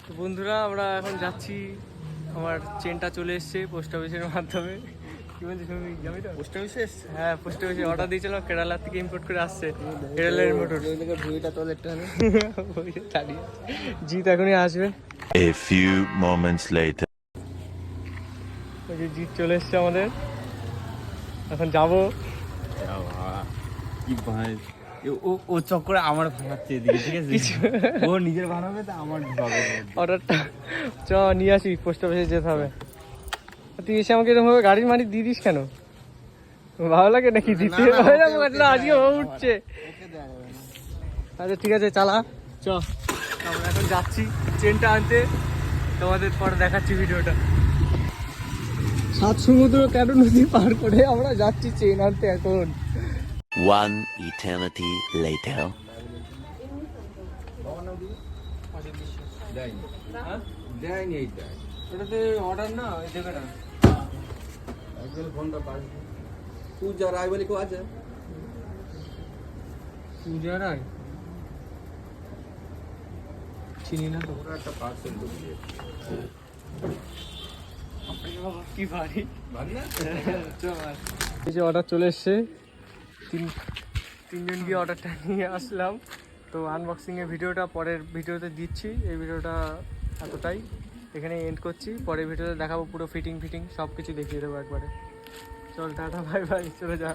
তো বন্ধুরা আমরা এখন যাচ্ছি, আমার চেনটা চলে এসছে পোস্ট অফিসের মাধ্যমে। কি বলছিস তুমি যাবি তো? পোস্ট অফিসে? হ্যাঁ পোস্ট অফিসে অর্ডার দিয়েছিলাম, কেরালা থেকে ইম্পোর্ট করে আসছে, কেরালার মোটর। ভিড়টা তো একটু জিৎ এখনই আসবে। A few moments later. ওই যে জিৎ চলে এসছে আমাদের, এখন যাবো। কি ভাই ও চক্করে আমার ভাঙাচ্ছে এদিকে, ঠিক আছে? ও নিজের ভাঙাবে তো আমার অর্ডারটা চ নিয়ে আসি, পোস্ট অফিসে যেতে হবে। তুই এসে আমাকে এরকম ভাবে গাড়ির মাটি দিয়ে দিস কেন? ভালো লাগে নাকি দিতে? আজকে ও উঠছে। আচ্ছা ঠিক আছে চালা, চ আমরা এখন যাচ্ছি চেনটা আনতে, তোমাদের পরে দেখাচ্ছি ভিডিওটা। 7 সমুদ্র কেন নদী পার করে আমরা যাচ্ছি চেন আনতে এখন। One eternity later. ওটাতে অর্ডার না দেবে না। পূজা রায় বলে কেউ আছে? পূজা রায় চিনি না তো। একটা পার্সেল ঢুকিয়ে কি ভারী ভাবি না? এই যে অর্ডার চলে এসছে, তিনজন গিয়ে অর্ডারটা নিয়ে আসলাম। তো আনবক্সিংয়ের ভিডিওটা পরের ভিডিওতে দিচ্ছি, এই ভিডিওটা এতটাই, এখানে এন্ড করছি। পরের ভিডিওতে দেখাবো পুরো ফিটিং সব কিছু দেখিয়ে দেবো একবারে। চল টাটা বাই বাই, চলে যা।